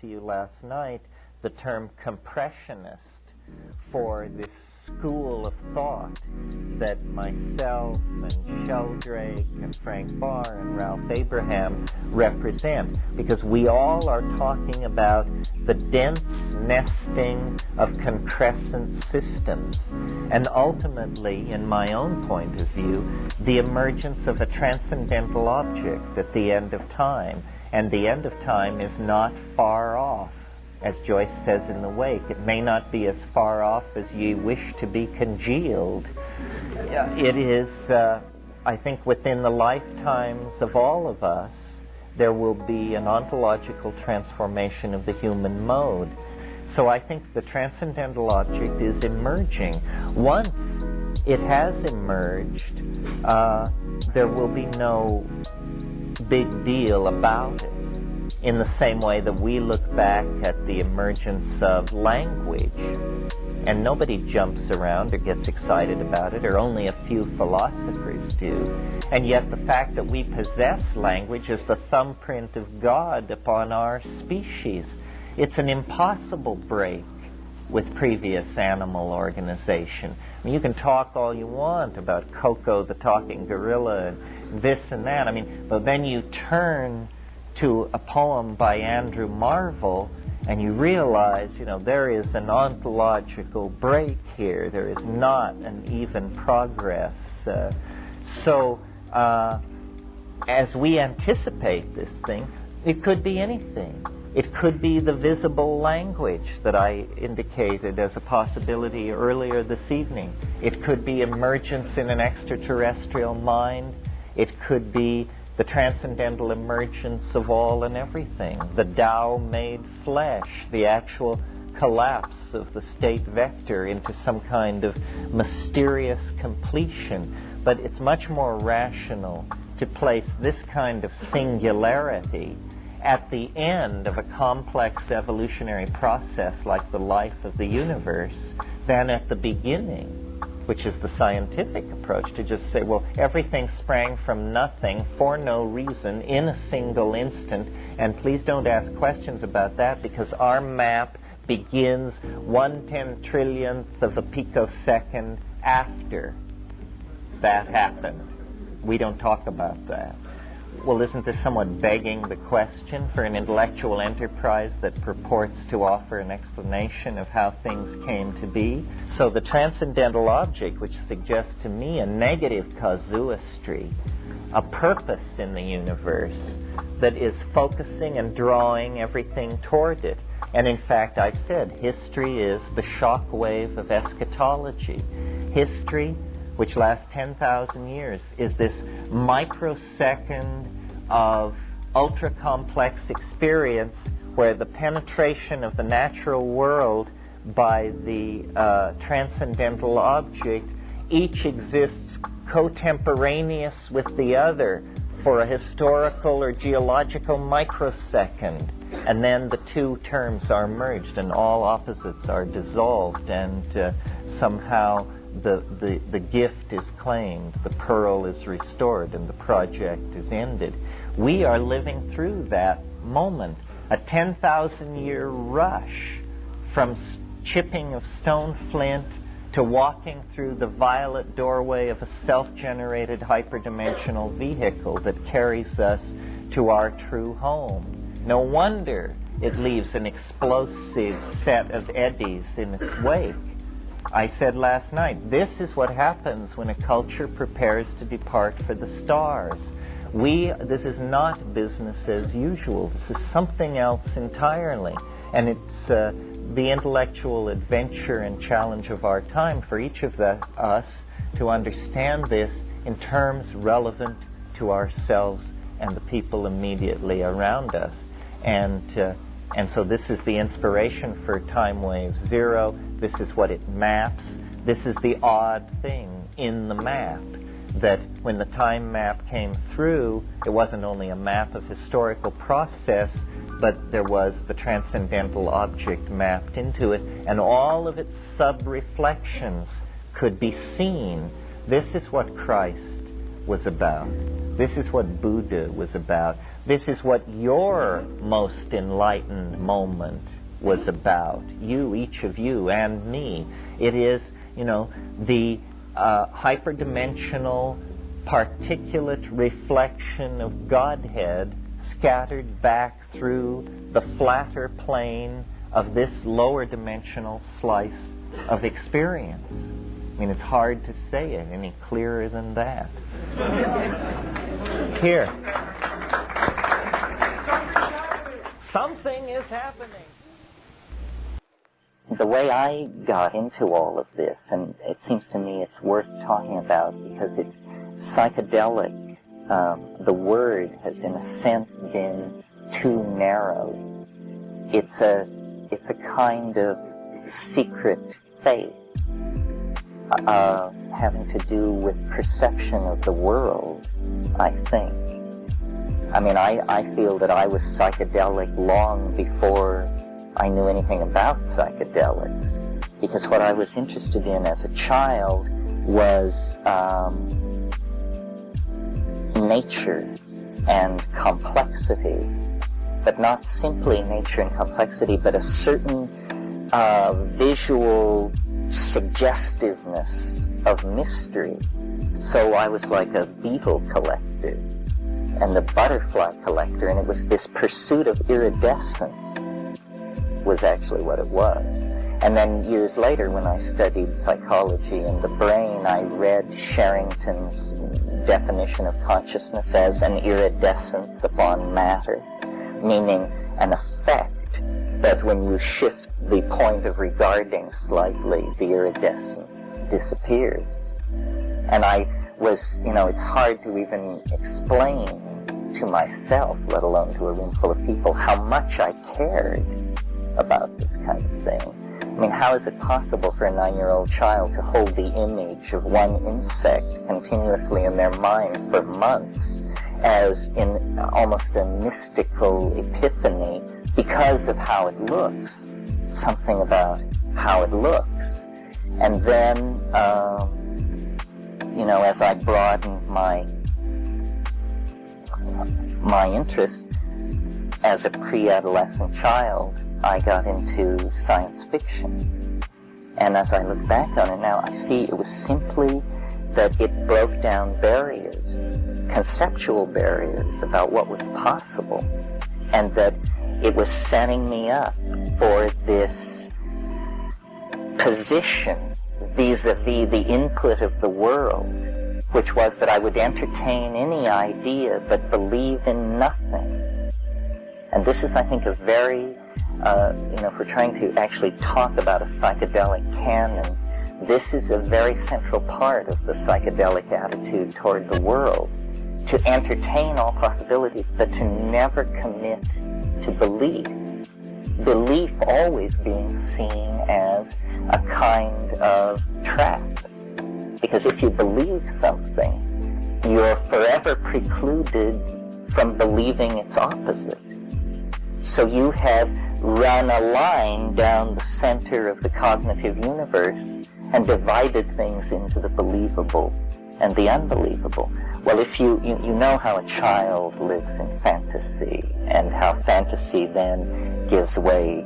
to you last night the term compressionist for this school of thought that myself and Sheldrake and Frank Barr and Ralph Abraham represent, because we all are talking about the dense nesting of concrescent systems, and ultimately, in my own point of view, the emergence of a transcendental object at the end of time. And the end of time is not far off. As Joyce says in The Wake, it may not be as far off as ye wish to be congealed. It is, I think, within the lifetimes of all of us, there will be an ontological transformation of the human mode. So I think the transcendental object is emerging. Once it has emerged, there will be no big deal about it. In the same way that we look back at the emergence of language, and nobody jumps around or gets excited about it, or only a few philosophers do. And yet the fact that we possess language is the thumbprint of God upon our species. It's an impossible break with previous animal organization. I mean, you can talk all you want about Coco the talking gorilla and this and that. I mean, but then you turn to a poem by Andrew Marvell, and you realize, there is an ontological break here. There is not an even progress. So as we anticipate this thing, it could be anything. It could be the visible language that I indicated as a possibility earlier this evening. It could be emergence in an extraterrestrial mind. It could be the transcendental emergence of all and everything, the Tao made flesh, the actual collapse of the state vector into some kind of mysterious completion. But it's much more rational to place this kind of singularity at the end of a complex evolutionary process like the life of the universe than at the beginning, which is the scientific approach, to just say, well, everything sprang from nothing for no reason in a single instant, and please don't ask questions about that because our map begins 1/10 trillionth of a picosecond after that happened. We don't talk about that. Well, isn't this somewhat begging the question for an intellectual enterprise that purports to offer an explanation of how things came to be? So the transcendental object, which suggests to me a negative casuistry, a purpose in the universe that is focusing and drawing everything toward it. And in fact, I've said, history is the shock wave of eschatology. History, which lasts 10,000 years, is this microsecond of ultra-complex experience where the penetration of the natural world by the transcendental object each exists cotemporaneous with the other for a historical or geological microsecond. And then the two terms are merged and all opposites are dissolved, and somehow the gift is claimed, the pearl is restored, and the project is ended. We are living through that moment, a 10,000-year rush from chipping of stone flint to walking through the violet doorway of a self-generated hyperdimensional vehicle that carries us to our true home. No wonder it leaves an explosive set of eddies in its wake. I said last night, this is what happens when a culture prepares to depart for the stars. This is not business as usual. This is something else entirely. And it's the intellectual adventure and challenge of our time for each of us to understand this in terms relevant to ourselves and the people immediately around us. And so this is the inspiration for Time Wave Zero. This is what it maps. This is the odd thing in the map, that when the time map came through, it wasn't only a map of historical process, but there was the transcendental object mapped into it, and all of its sub-reflections could be seen. This is what Christ was about. This is what Buddha was about. This is what your most enlightened moment was about. You, each of you, and me. It is, the hyperdimensional particulate reflection of Godhead scattered back through the flatter plane of this lower dimensional slice of experience. I mean, it's hard to say it any clearer than that. Here. Something is happening. The way I got into all of this, and it seems to me it's worth talking about because it's psychedelic. The word has, in a sense, been too narrow. It's a kind of secret faith having to do with perception of the world, I think. I mean, I feel that I was psychedelic long before I knew anything about psychedelics, because what I was interested in as a child was nature and complexity, but not simply nature and complexity, but a certain visual suggestiveness of mystery. So I was like a beetle collector and a butterfly collector, and it was this pursuit of iridescence was actually what it was. And then years later, when I studied psychology and the brain, I read Sherrington's definition of consciousness as an iridescence upon matter, meaning an effect that when you shift the point of regarding slightly, the iridescence disappears. And I was, it's hard to even explain to myself, let alone to a room full of people, how much I cared about this kind of thing. I mean, how is it possible for a 9-year-old child to hold the image of one insect continuously in their mind for months as in almost a mystical epiphany because of how it looks, something about how it looks. And then, as I broadened my interest as a pre-adolescent child, I got into science fiction. And as I look back on it now, I see it was simply that it broke down barriers, conceptual barriers about what was possible, and that it was setting me up for this position vis-a-vis the input of the world, which was that I would entertain any idea but believe in nothing. And this is, I think, a very, if we're trying to actually talk about a psychedelic canon, this is a very central part of the psychedelic attitude toward the world, to entertain all possibilities, but to never commit to belief. Belief always being seen as a kind of trap. Because if you believe something, you're forever precluded from believing its opposite. So you have run a line down the center of the cognitive universe and divided things into the believable and the unbelievable. Well, if you know how a child lives in fantasy, and how fantasy then gives way,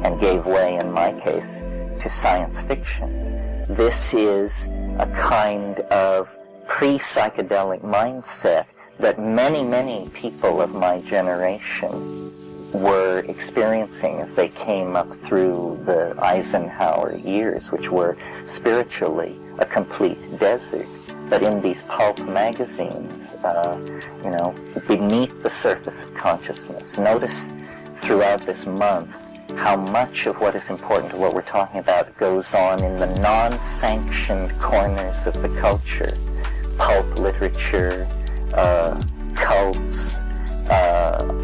and gave way in my case, to science fiction. This is a kind of pre-psychedelic mindset that many, many people of my generation were experiencing as they came up through the Eisenhower years, which were spiritually a complete desert. But in these pulp magazines, beneath the surface of consciousness, notice throughout this month how much of what is important to what we're talking about goes on in the non-sanctioned corners of the culture. Pulp literature, cults,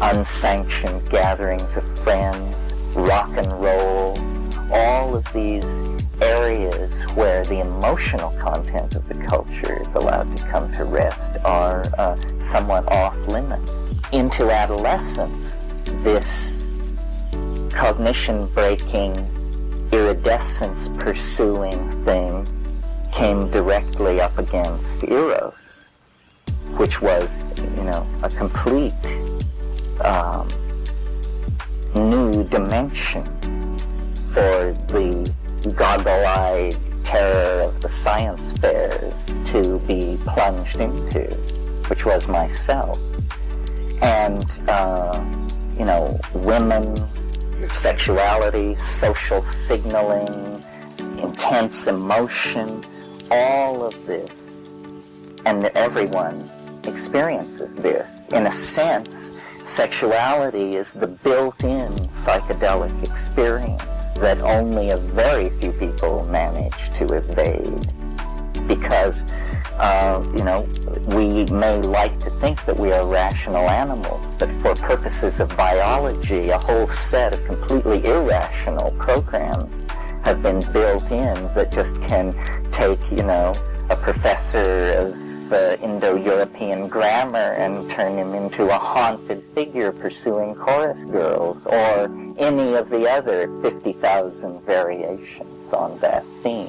unsanctioned gatherings of friends, rock and roll, all of these areas where the emotional content of the culture is allowed to come to rest are somewhat off limits. Into adolescence, this cognition-breaking, iridescence-pursuing thing came directly up against Eros, which was, a complete new dimension for the goggle-eyed terror of the science fairs to be plunged into, which was myself. And, women, sexuality, social signaling, intense emotion, all of this, and everyone experiences this. In a sense, sexuality is the built-in psychedelic experience that only a very few people manage to evade. Because, we may like to think that we are rational animals, but for purposes of biology, a whole set of completely irrational programs have been built in that just can take, a professor of Indo-European grammar and turn him into a haunted figure pursuing chorus girls, or any of the other 50,000 variations on that theme.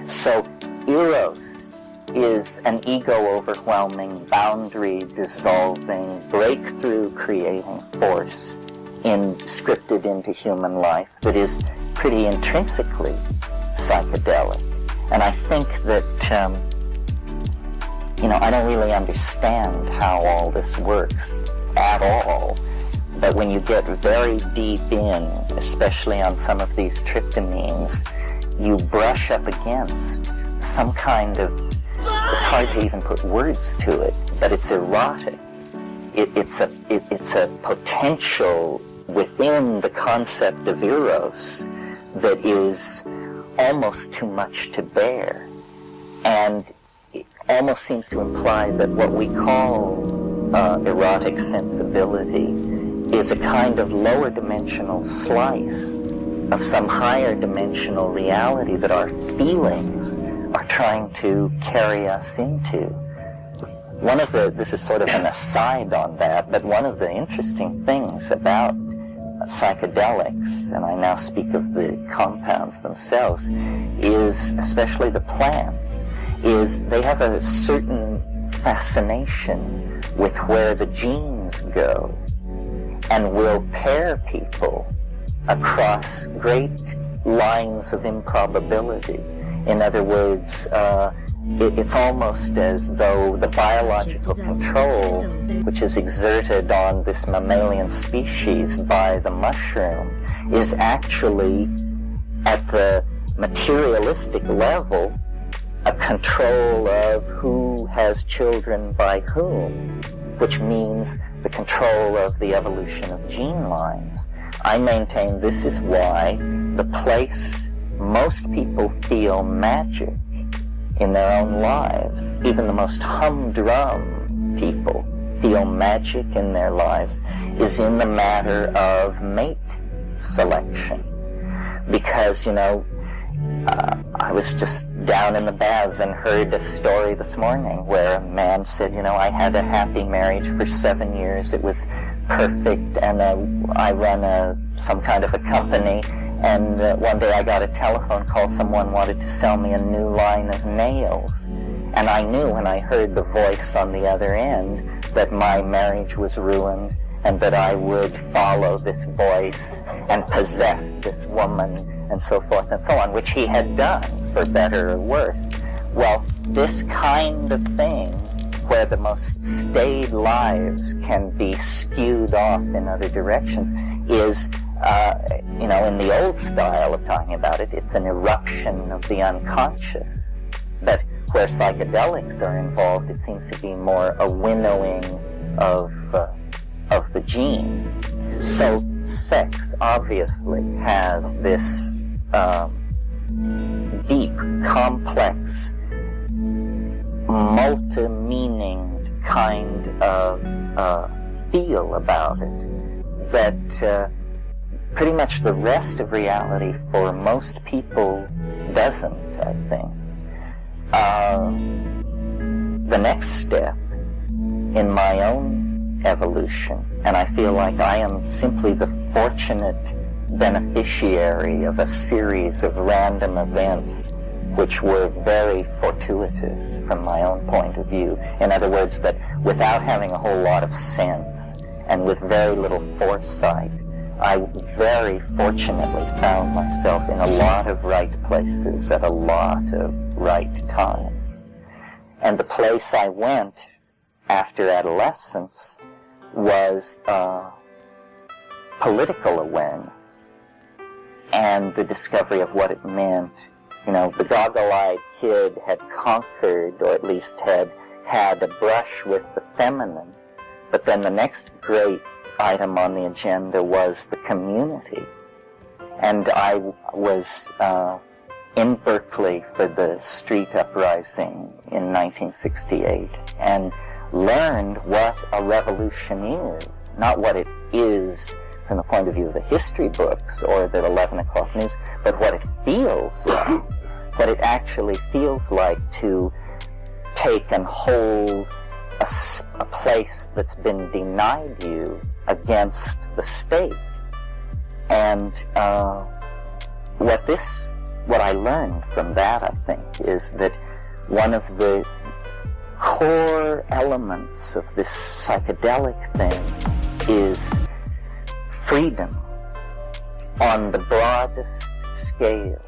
So Eros is an ego-overwhelming, boundary-dissolving, breakthrough-creating force scripted into human life that is pretty intrinsically psychedelic. And I think that, I don't really understand how all this works at all. But when you get very deep in, especially on some of these tryptamines, you brush up against some kind of, it's hard to even put words to it, but it's erotic. It's a potential within the concept of Eros that is almost too much to bear. And it almost seems to imply that what we call erotic sensibility is a kind of lower dimensional slice of some higher dimensional reality that our feelings are trying to carry us into. This is sort of an aside on that, but one of the interesting things about psychedelics, and I now speak of the compounds themselves, is, especially the plants, is they have a certain fascination with where the genes go and will pair people across great lines of improbability. In other words, it's almost as though the biological control which is exerted on this mammalian species by the mushroom is actually, at the materialistic level, a control of who has children by whom, which means the control of the evolution of gene lines. I maintain this is why the place most people feel magic in their own lives, even the most humdrum people feel magic in their lives, is in the matter of mate selection. Because, I was just down in the baths and heard a story this morning where a man said, I had a happy marriage for 7 years. It was perfect, and I run some kind of a company, and one day I got a telephone call. Someone wanted to sell me a new line of nails. And I knew when I heard the voice on the other end that my marriage was ruined and that I would follow this voice and possess this woman and so forth and so on, which he had done, for better or worse. Well, this kind of thing, where the most staid lives can be skewed off in other directions, is, in the old style of talking about it, it's an eruption of the unconscious. But where psychedelics are involved, it seems to be more a winnowing of the genes. So sex obviously has this deep, complex, multi-meaninged kind of feel about it that pretty much the rest of reality for most people doesn't, I think. The next step in my own evolution, and I feel like I am simply the fortunate beneficiary of a series of random events which were very fortuitous from my own point of view. In other words, that without having a whole lot of sense and with very little foresight, I very fortunately found myself in a lot of right places at a lot of right times. And the place I went after adolescence was political awareness and the discovery of what it meant. You know, the goggle-eyed kid had conquered, or at least had had a brush with the feminine, but then the next great item on the agenda was the community. And I was in Berkeley for the street uprising in 1968 and learned what a revolution is, not what it is from the point of view of the history books or the 11 o'clock news, but what it feels like, what it actually feels like to take and hold a place that's been denied you against the state. And what I learned from that, I think, is that one of the core elements of this psychedelic thing is freedom on the broadest scale.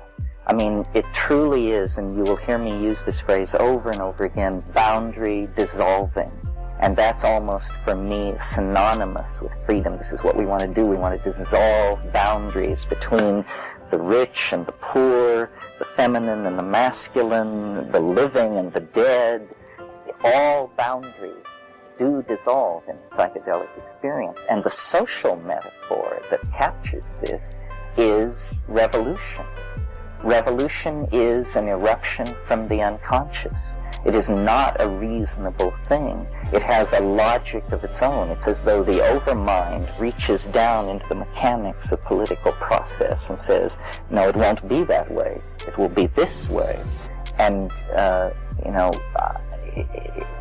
I mean, it truly is, and you will hear me use this phrase over and over again, boundary dissolving. And that's almost, for me, synonymous with freedom. This is what we want to do. We want to dissolve boundaries between the rich and the poor, the feminine and the masculine, the living and the dead. All boundaries do dissolve in psychedelic experience. And the social metaphor that captures this is revolution. Revolution is an eruption from the unconscious. It is not a reasonable thing. It has a logic of its own. It's as though the overmind reaches down into the mechanics of political process and says, no, it won't be that way. It will be this way. And,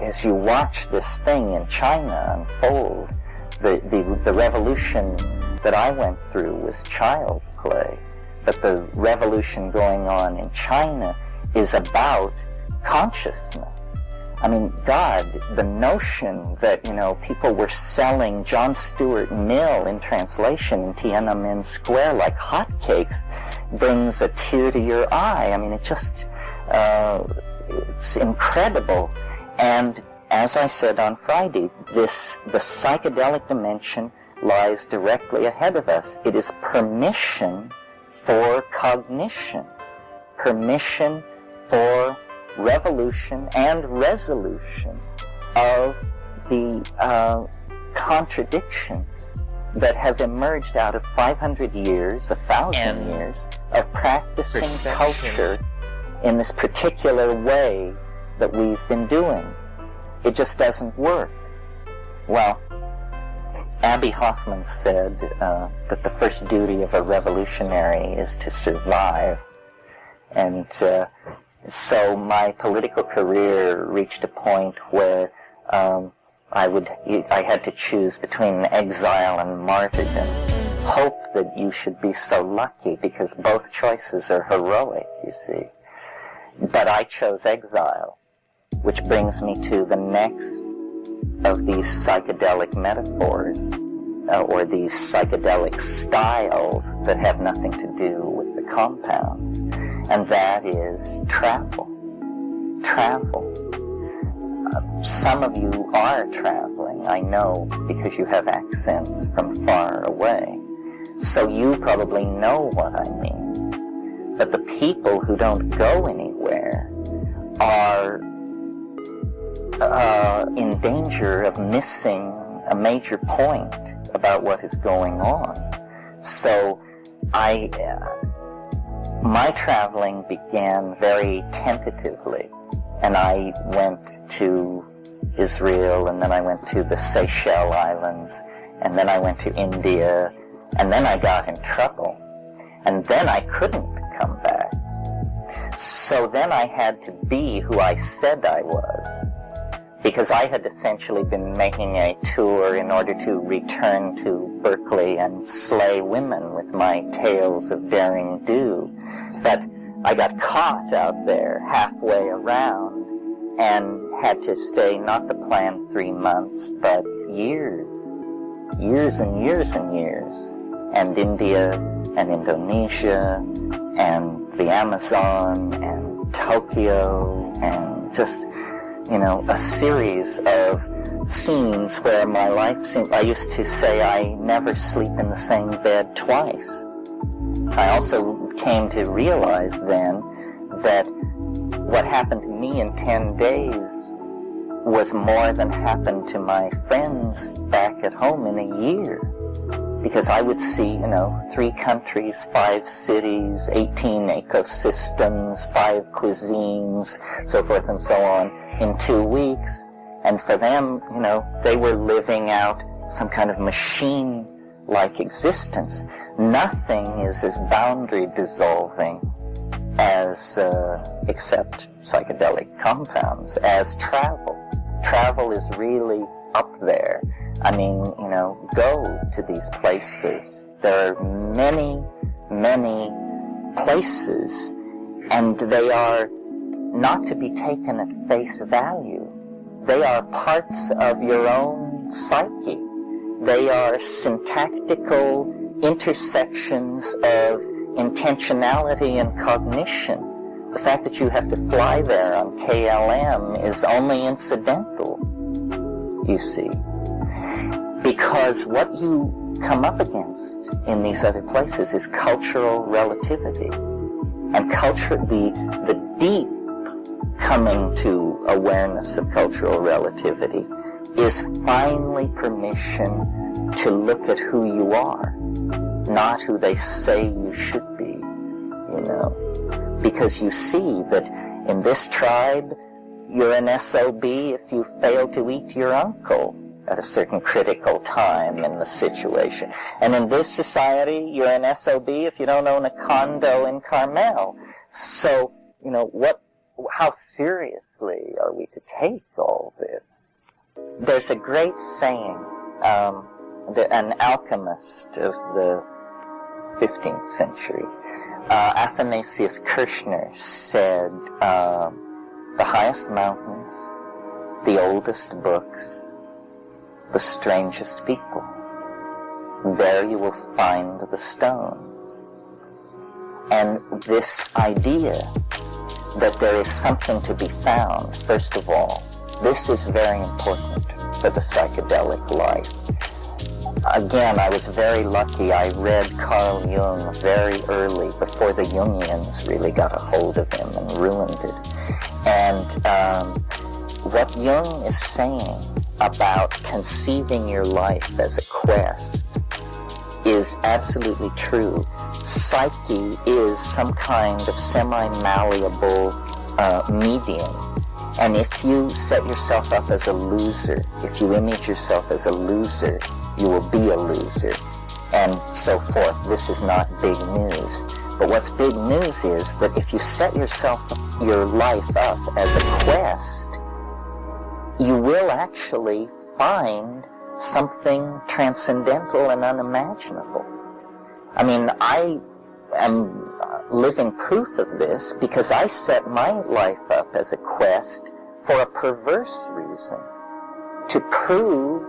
as you watch this thing in China unfold, the revolution that I went through was child's play. But the revolution going on in China is about consciousness. I mean, God, the notion that, people were selling John Stuart Mill in translation in Tiananmen Square like hotcakes brings a tear to your eye. I mean, it's incredible. And as I said on Friday, the psychedelic dimension lies directly ahead of us. It is permission for cognition, permission for revolution and resolution of the contradictions that have emerged out of 500 years, 1,000 years of practicing culture in this particular way that we've been doing. It just doesn't work. Well, Abby Hoffman said that the first duty of a revolutionary is to survive. And so my political career reached a point where I had to choose between exile and martyrdom. Hope that you should be so lucky, because both choices are heroic, you see. But I chose exile, which brings me to the next of these psychedelic metaphors, or these psychedelic styles that have nothing to do with the compounds, and that is travel. Travel. Some of you are traveling, I know, because you have accents from far away, so you probably know what I mean. But the people who don't go anywhere are in danger of missing a major point about what is going on. So my traveling began very tentatively, and I went to Israel, and then I went to the Seychelles Islands, and then I went to India, and then I got in trouble, and then I couldn't come back. So then I had to be who I said I was, because I had essentially been making a tour in order to return to Berkeley and slay women with my tales of daring do. But I got caught out there halfway around and had to stay not the planned 3 months, but years years and years and years, and India and Indonesia and the Amazon and Tokyo and just, a series of scenes where my life seemed, I used to say I never sleep in the same bed twice. I also came to realize then that what happened to me in 10 days was more than happened to my friends back at home in a year. Because I would see, 3 countries, 5 cities, 18 ecosystems, 5 cuisines, so forth and so on, in 2 weeks. And for them, they were living out some kind of machine-like existence. Nothing is as boundary dissolving as, except psychedelic compounds, as travel. Travel is really up there. I mean, go to these places. There are many, many places, and they are not to be taken at face value. They are parts of your own psyche. They are syntactical intersections of intentionality and cognition. The fact that you have to fly there on KLM is only incidental, you see. Because what you come up against in these other places is cultural relativity. And the deep coming to awareness of cultural relativity is finally permission to look at who you are, not who they say you should be, Because you see that in this tribe, you're an SOB if you fail to eat your uncle at a certain critical time in the situation. And in this society, you're an SOB if you don't own a condo in Carmel. So, how seriously are we to take all this? There's a great saying, an alchemist of the 15th century, Athanasius Kirchner, said, the highest mountains, the oldest books, the strangest people, there you will find the stone. And this idea that there is something to be found, first of all, this is very important for the psychedelic life. Again, I was very lucky. I read Carl Jung very early, before the Jungians really got a hold of him and ruined it. And what Jung is saying about conceiving your life as a quest is absolutely true. Psyche is some kind of semi-malleable medium. And if you set yourself up as a loser, if you image yourself as a loser, you will be a loser, and so forth. This is not big news. But what's big news is that if you set your life up as a quest, you will actually find something transcendental and unimaginable. I mean, I am living proof of this because I set my life up as a quest for a perverse reason, to prove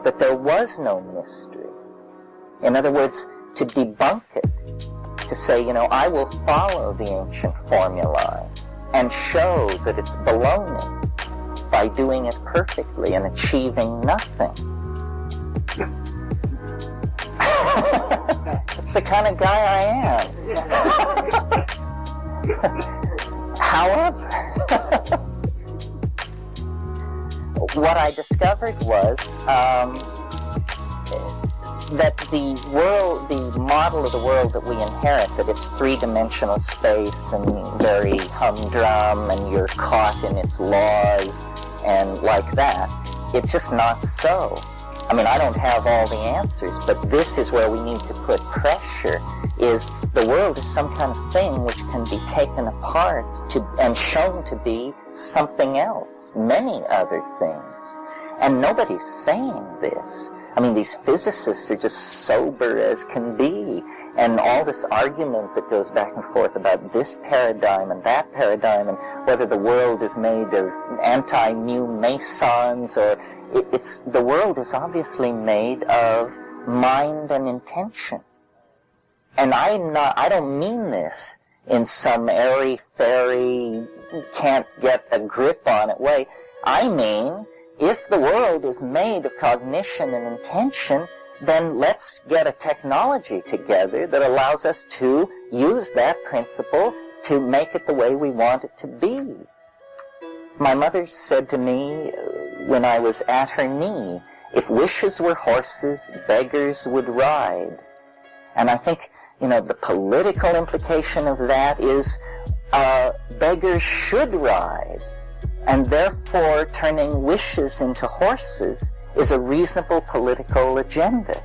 that there was no mystery. In other words, to debunk it, to say, I will follow the ancient formulae and show that it's baloney by doing it perfectly and achieving nothing. It's the kind of guy I am. However, what I discovered was that the model of the world that we inherit, that it's three-dimensional space and very humdrum and you're caught in its laws and like that, it's just not so. I mean, I don't have all the answers, but this is where we need to put pressure, is the world is some kind of thing which can be taken apart and shown to be something else, many other things. And nobody's saying this. I mean, these physicists are just sober as can be. And all this argument that goes back and forth about this paradigm and that paradigm and whether the world is made of anti-mu mesons or the world is obviously made of mind and intention. And I don't mean this in some airy-fairy, can't get a grip on it way. I mean, if the world is made of cognition and intention, then let's get a technology together that allows us to use that principle to make it the way we want it to be. My mother said to me when I was at her knee, if wishes were horses, beggars would ride. And I think, the political implication of that is beggars should ride. And therefore, turning wishes into horses is a reasonable political agenda.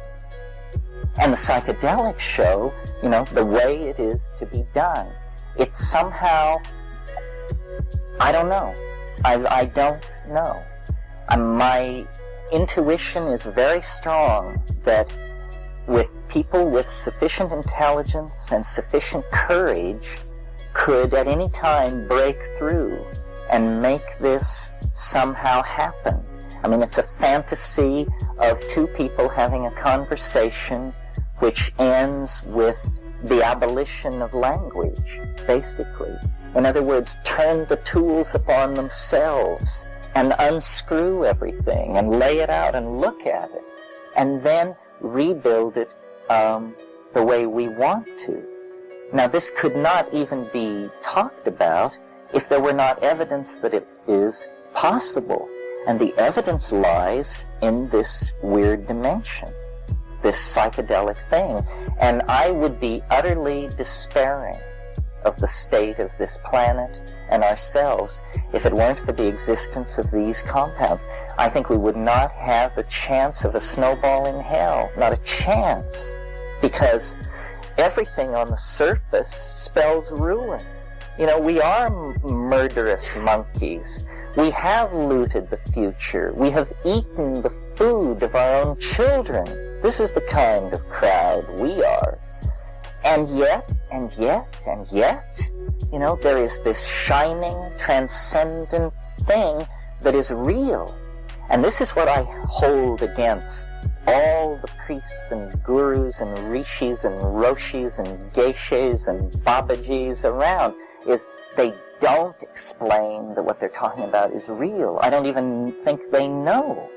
And the psychedelics show, the way it is to be done. It's somehow, I don't know. I don't know. My intuition is very strong that with people with sufficient intelligence and sufficient courage could at any time break through and make this somehow happen. I mean, it's a fantasy of two people having a conversation which ends with the abolition of language, basically. In other words, turn the tools upon themselves and unscrew everything and lay it out and look at it, and then rebuild it the way we want to. Now, this could not even be talked about if there were not evidence that it is possible. And the evidence lies in this weird dimension, this psychedelic thing. And I would be utterly despairing of the state of this planet and ourselves if it weren't for the existence of these compounds. I think we would not have the chance of a snowball in hell, not a chance, because everything on the surface spells ruin. We are murderous monkeys. We have looted the future. We have eaten the food of our own children. This is the kind of crowd we are. And yet, there is this shining, transcendent thing that is real. And this is what I hold against all the priests and gurus and rishis and roshis and geishas and babajis around, is they don't explain that what they're talking about is real. I don't even think they know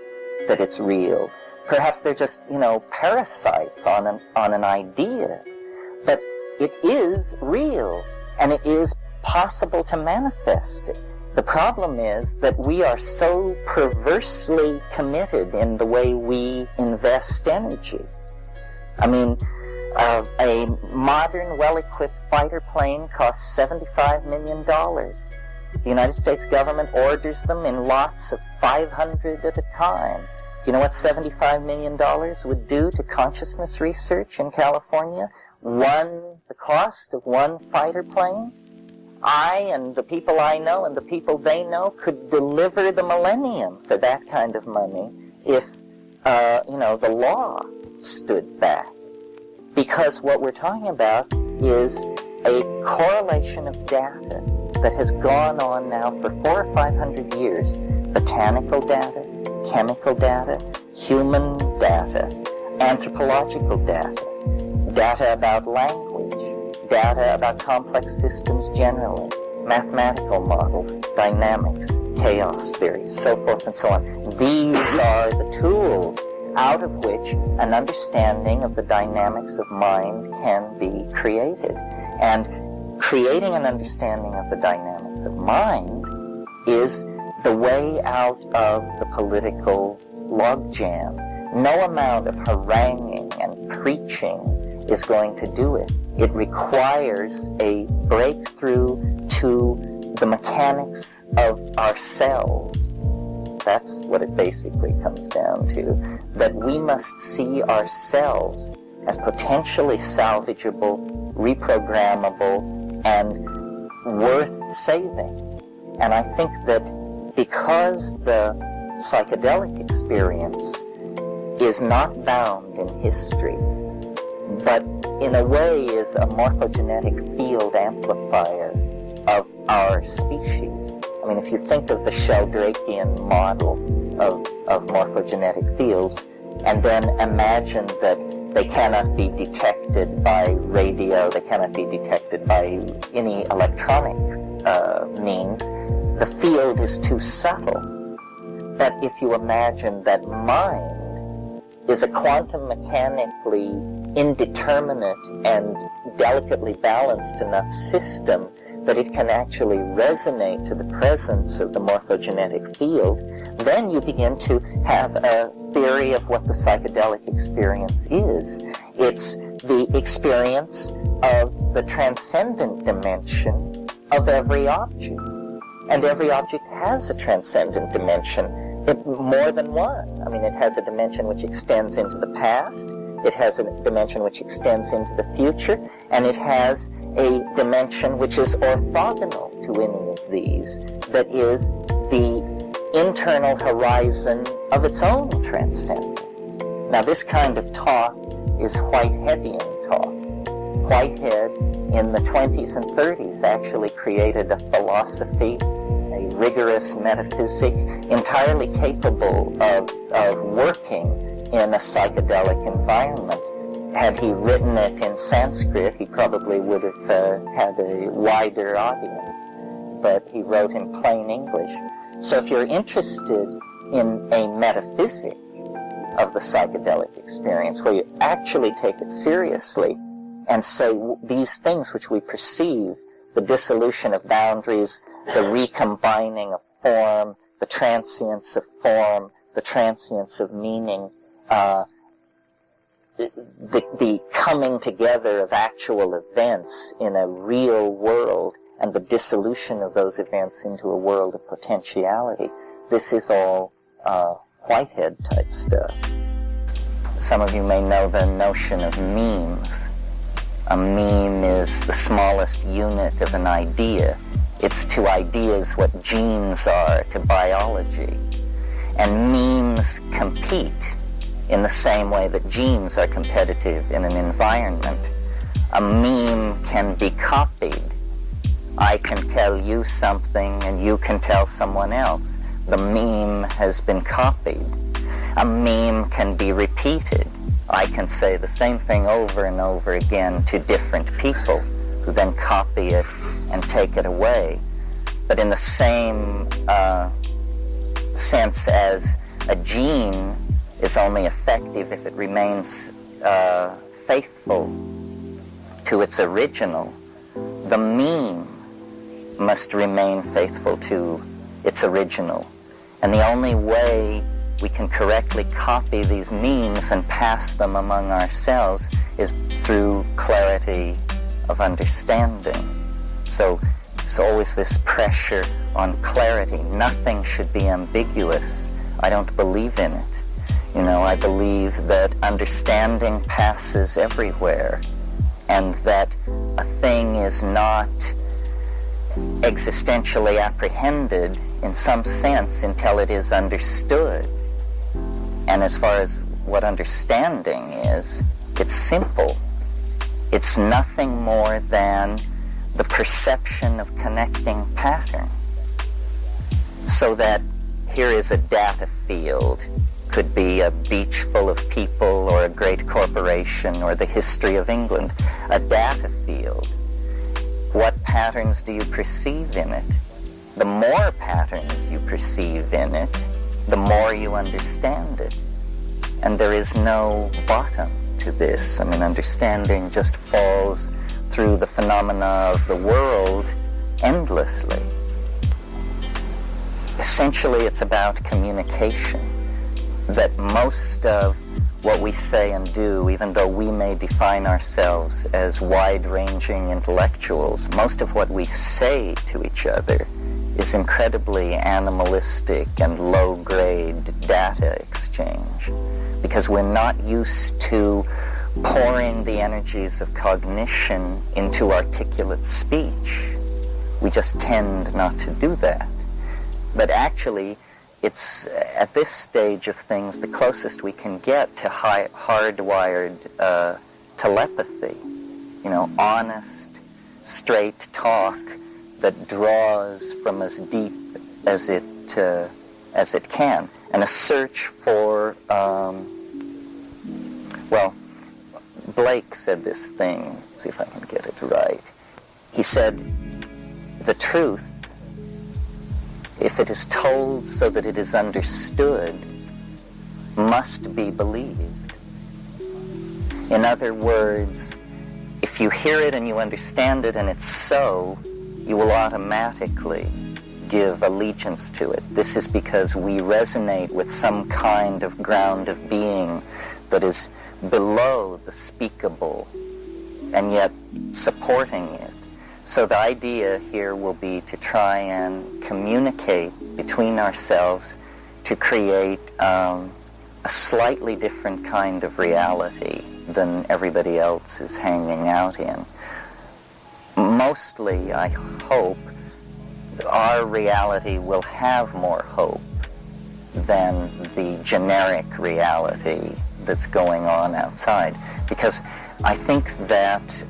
that it's real. Perhaps they're just, parasites on an idea. But it is real, and it is possible to manifest it. The problem is that we are so perversely committed in the way we invest energy. I mean, a modern, well-equipped fighter plane costs $75 million. The United States government orders them in lots of 500 at a time. Do you know what $75 million would do to consciousness research in California? The cost of one fighter plane? I and the people I know and the people they know could deliver the millennium for that kind of money if, the law stood back. Because what we're talking about is a correlation of data that has gone on now for 400 or 500 years. Botanical data, chemical data, human data, anthropological data, data about language, data about complex systems generally, mathematical models, dynamics, chaos theory, so forth and so on. These are the tools out of which an understanding of the dynamics of mind can be created. And creating an understanding of the dynamics of mind is the way out of the political logjam. No amount of haranguing and preaching is going to do it. It requires a breakthrough to the mechanics of ourselves. That's what it basically comes down to. That we must see ourselves as potentially salvageable, reprogrammable, and worth saving. And I think that because the psychedelic experience is not bound in history, but in a way is a morphogenetic field amplifier of our species. I mean, if you think of the Sheldrakean model, of morphogenetic fields, and then imagine that they cannot be detected by radio, they cannot be detected by any electronic means. The field is too subtle. But if you imagine that mind is a quantum mechanically indeterminate and delicately balanced enough system that it can actually resonate to the presence of the morphogenetic field, then you begin to have a theory of what the psychedelic experience is. It's the experience of the transcendent dimension of every object. And every object has a transcendent dimension, more than one. I mean, it has a dimension which extends into the past, it has a dimension which extends into the future, and it has a dimension which is orthogonal to any of these, that is the internal horizon of its own transcendence. Now, this kind of talk is Whiteheadian talk. Whitehead, in the 20s and 30s, actually created a philosophy, a rigorous metaphysic, entirely capable of working in a psychedelic environment. Had he written it in Sanskrit, he probably would have had a wider audience, but he wrote in plain English. So if you're interested in a metaphysic of the psychedelic experience, where you actually take it seriously and say these things which we perceive, the dissolution of boundaries, the recombining of form, the transience of form, the transience of meaning, the coming together of actual events in a real world and the dissolution of those events into a world of potentiality. This is all Whitehead type stuff. Some of you may know the notion of memes. A meme is the smallest unit of an idea. It's to ideas what genes are to biology. And memes compete in the same way that genes are competitive in an environment. A meme can be copied. I can tell you something and you can tell someone else. The meme has been copied. A meme can be repeated. I can say the same thing over and over again to different people who then copy it and take it away. But in the same sense as a gene is only effective if it remains faithful to its original, the meme must remain faithful to its original. And the only way we can correctly copy these memes and pass them among ourselves is through clarity of understanding. So it's always this pressure on clarity. Nothing should be ambiguous. I don't believe in it. You know, I believe that understanding passes everywhere, and that a thing is not existentially apprehended in some sense until it is understood. And as far as what understanding is, it's simple. It's nothing more than the perception of connecting pattern. So that here is a data field. Could be a beach full of people or a great corporation or the history of England. A data field. What patterns do you perceive in it? The more patterns you perceive in it, the more you understand it. And there is no bottom to this. I mean, understanding just falls through the phenomena of the world endlessly. Essentially, it's about communication. That most of what we say and do, even though we may define ourselves as wide-ranging intellectuals, most of what we say to each other is incredibly animalistic and low-grade data exchange, because we're not used to pouring the energies of cognition into articulate speech. We just tend not to do that. But actually, it's at this stage of things the closest we can get to hardwired telepathy. You know, honest, straight talk that draws from as deep as it as it can, and a search for, well, Blake said this thing, let's see if I can get it right. He said, the truth, if it is told so that it is understood, must be believed. In other words, if you hear it and you understand it and it's so, you will automatically give allegiance to it. This is because we resonate with some kind of ground of being that is below the speakable and yet supporting it. So the idea here will be to try and communicate between ourselves to create a slightly different kind of reality than everybody else is hanging out in. Mostly, I hope, our reality will have more hope than the generic reality that's going on outside. Because I think that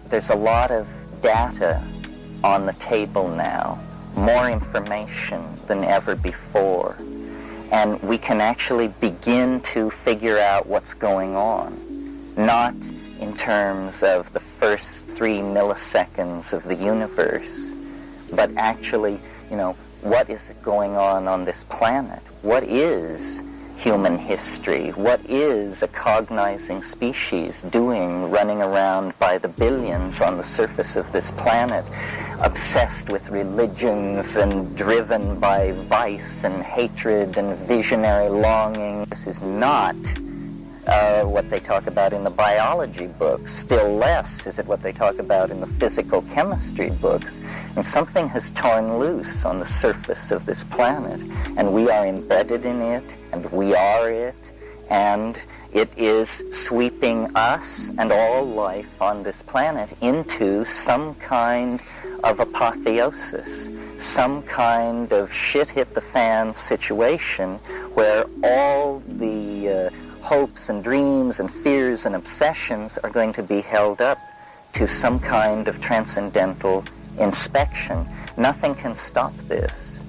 there's a lot of data on the table now, more information than ever before. And we can actually begin to figure out what's going on, not in terms of the first 3 milliseconds of the universe, but actually, what is going on this planet? What is human history? What is a cognizing species doing, running around by the billions on the surface of this planet, obsessed with religions and driven by vice and hatred and visionary longing? This is not what they talk about in the biology books. Still less is it what they talk about in the physical chemistry books. And something has torn loose on the surface of this planet, and we are embedded in it, and we are it, and it is sweeping us and all life on this planet into some kind of apotheosis, some kind of shit-hit-the-fan situation where all the hopes and dreams and fears and obsessions are going to be held up to some kind of transcendental inspection. Nothing can stop this.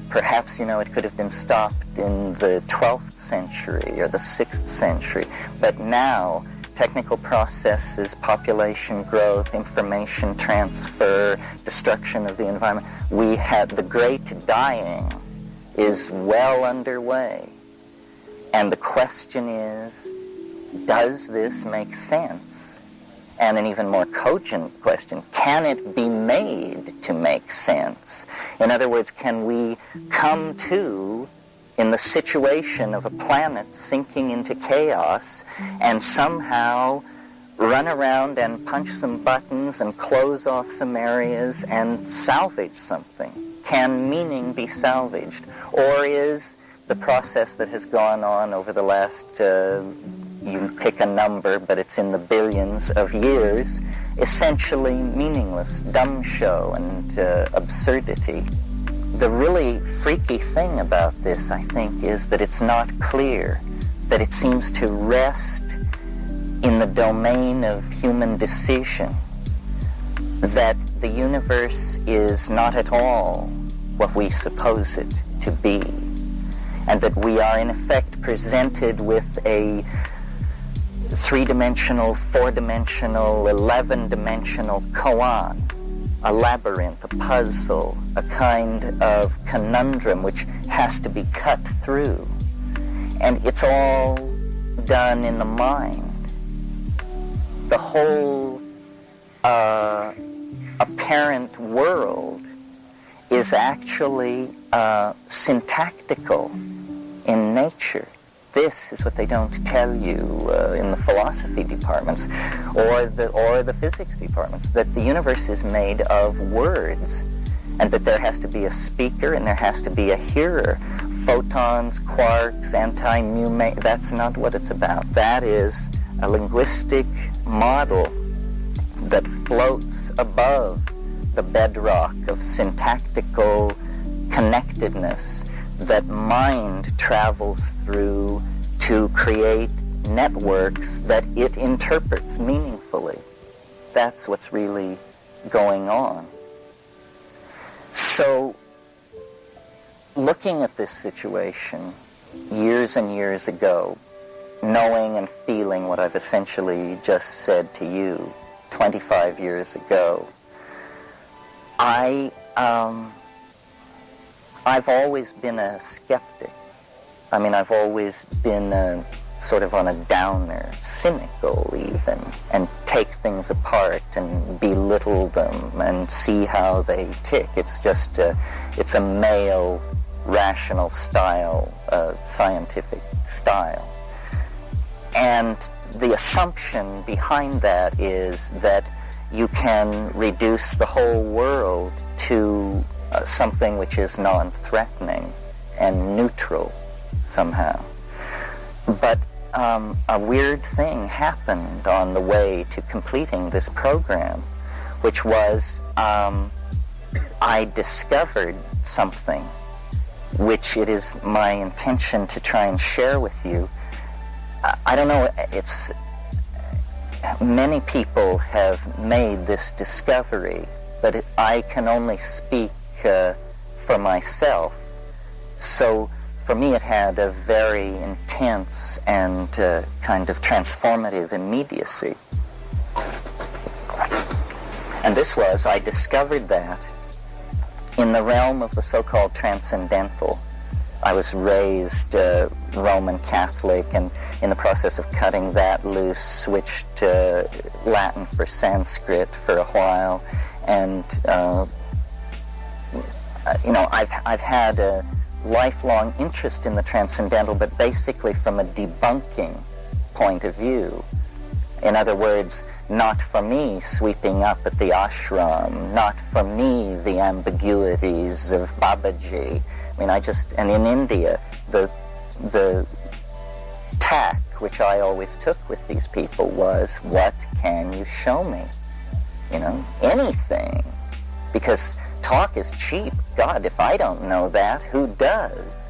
Perhaps, it could have been stopped in the 12th century or the 6th century, but now technical processes, population growth, information transfer, destruction of the environment, the great dying is well underway. And the question is, does this make sense? And an even more cogent question, can it be made to make sense? In other words, can we come to, in the situation of a planet sinking into chaos, and somehow run around and punch some buttons and close off some areas and salvage something? Can meaning be salvaged? Or is the process that has gone on over the last, you pick a number, but it's in the billions of years, essentially meaningless, dumb show and absurdity? The really freaky thing about this, I think, is that it's not clear, that it seems to rest in the domain of human decision, that the universe is not at all what we suppose it to be, and that we are in effect presented with a 3-dimensional, 4-dimensional, 11-dimensional koan, a labyrinth, a puzzle, a kind of conundrum which has to be cut through. And it's all done in the mind. The whole apparent world is actually syntactical in nature. This is what they don't tell you in the philosophy departments or the physics departments, that the universe is made of words, and that there has to be a speaker and there has to be a hearer. Photons, quarks, anti-mu, that's not what it's about. That is a linguistic model that floats above the bedrock of syntactical connectedness that mind travels through to create networks that it interprets meaningfully. That's what's really going on. So, looking at this situation years and years ago, knowing and feeling what I've essentially just said to you 25 years ago, I've always been a skeptic. I mean, I've always been sort of on a downer, cynical even, and take things apart and belittle them and see how they tick. It's just, it's a male, rational style, scientific style. And the assumption behind that is that you can reduce the whole world to something which is non-threatening and neutral somehow. But a weird thing happened on the way to completing this program, which was I discovered something which it is my intention to try and share with you. I don't know, many people have made this discovery, but I can only speak for myself. So for me it had a very intense and kind of transformative immediacy. And this was, I discovered that in the realm of the so-called transcendental. I was raised Roman Catholic, and in the process of cutting that loose, switched to Latin for Sanskrit for a while, and I've had a lifelong interest in the transcendental, but basically from a debunking point of view. In other words, not for me sweeping up at the ashram, not for me the ambiguities of Babaji. I mean, and in India, the tack which I always took with these people was, what can you show me? You know, anything. Because talk is cheap. God, if I don't know that, who does?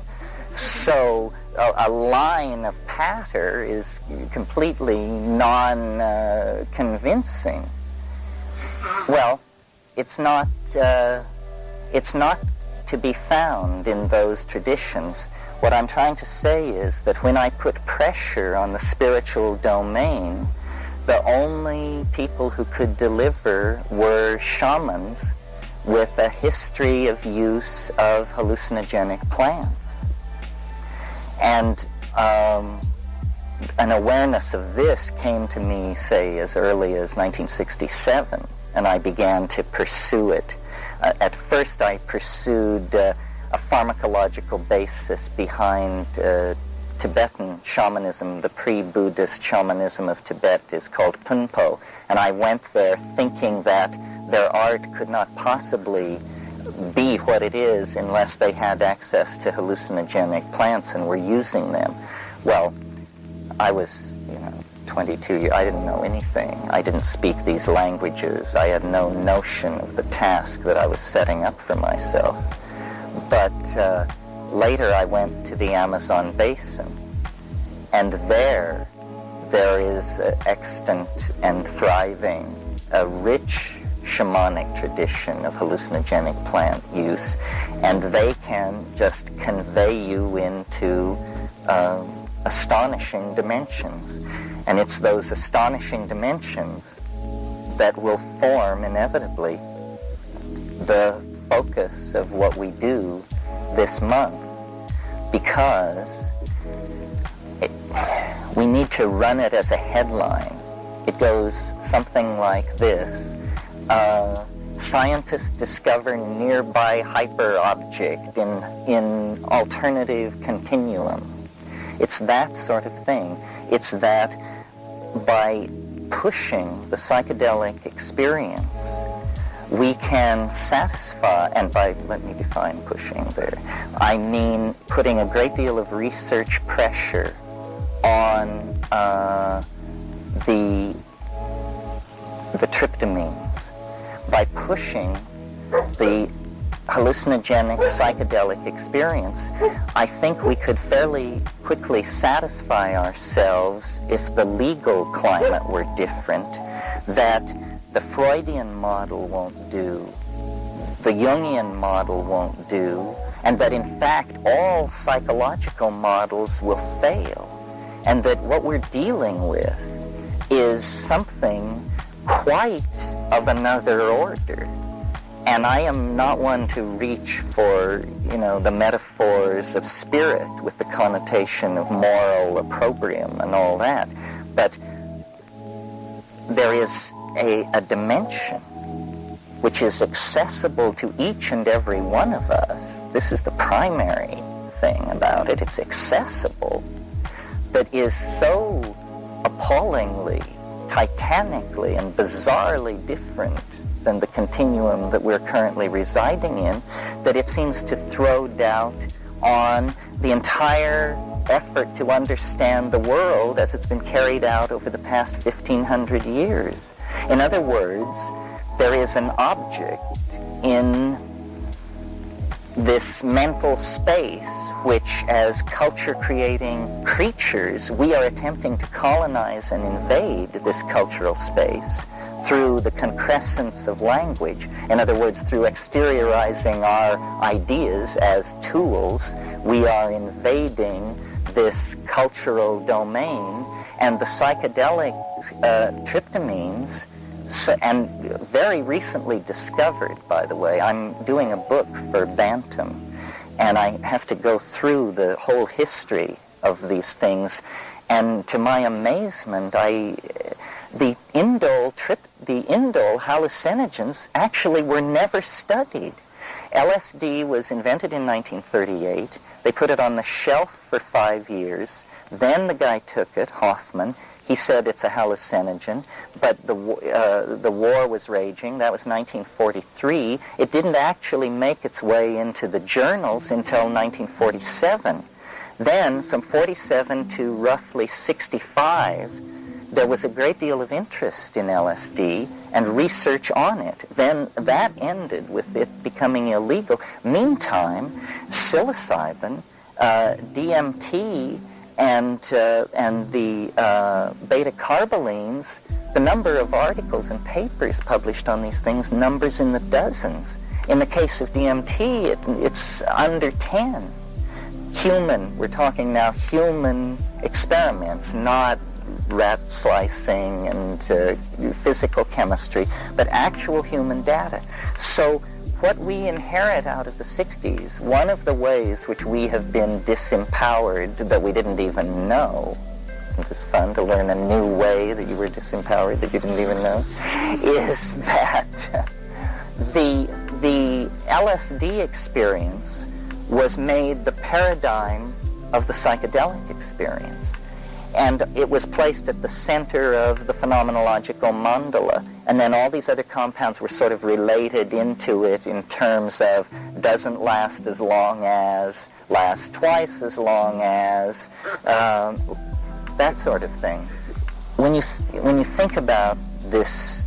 So a line of patter is completely non-convincing. Well, it's not to be found in those traditions. What I'm trying to say is that when I put pressure on the spiritual domain, the only people who could deliver were shamans with a history of use of hallucinogenic plants. And an awareness of this came to me, say, as early as 1967, and I began to pursue it. At first I pursued a pharmacological basis behind Tibetan shamanism. The pre-Buddhist shamanism of Tibet is called Punpo, and I went there thinking that their art could not possibly be what it is unless they had access to hallucinogenic plants and were using them. Well, I was, 22 years, I didn't know anything. I didn't speak these languages. I had no notion of the task that I was setting up for myself. But later I went to the Amazon basin, and there is extant and thriving a rich shamanic tradition of hallucinogenic plant use, and they can just convey you into astonishing dimensions. And it's those astonishing dimensions that will form inevitably the focus of what we do this month, because we need to run it as a headline. It goes something like this. Scientists discover nearby hyperobject in alternative continuum. It's that sort of thing. It's that by pushing the psychedelic experience, we can satisfy, and let me define pushing there. I mean putting a great deal of research pressure on the tryptamines. By pushing the hallucinogenic psychedelic experience, I think we could fairly quickly satisfy ourselves, if the legal climate were different, that the Freudian model won't do, the Jungian model won't do, and that in fact all psychological models will fail, and that what we're dealing with is something quite of another order. And I am not one to reach for, the metaphors of spirit with the connotation of moral opprobrium and all that, but there is a dimension which is accessible to each and every one of us. This is the primary thing about it. It's accessible, that is so appallingly, titanically, and bizarrely different than the continuum that we're currently residing in, that it seems to throw doubt on the entire effort to understand the world as it's been carried out over the past 1,500 years. In other words, there is an object in this mental space which, as culture-creating creatures, we are attempting to colonize and invade this cultural space through the concrescence of language. In other words, through exteriorizing our ideas as tools, we are invading this cultural domain, and the psychedelic tryptamines, and very recently discovered, by the way. I'm doing a book for Bantam, and I have to go through the whole history of these things, and to my amazement, the indole hallucinogens actually were never studied. LSD was invented in 1938. They put it on the shelf for 5 years. Then the guy took it, Hoffman. He said it's a hallucinogen, but the war was raging. That was 1943. It didn't actually make its way into the journals until 1947. Then, from 47 to roughly 65, there was a great deal of interest in LSD and research on it. Then that ended with it becoming illegal. Meantime, psilocybin, DMT, and the beta-carbolines, the number of articles and papers published on these things numbers in the dozens. In the case of DMT, it's under 10. We're talking now human experiments, not rat slicing and physical chemistry, but actual human data. So what we inherit out of the 60s, one of the ways which we have been disempowered that we didn't even know, isn't this fun to learn a new way that you were disempowered that you didn't even know, is that the LSD experience was made the paradigm of the psychedelic experience. And it was placed at the center of the phenomenological mandala. And then all these other compounds were sort of related into it in terms of doesn't last as long as, lasts twice as long as, that sort of thing. When you think about this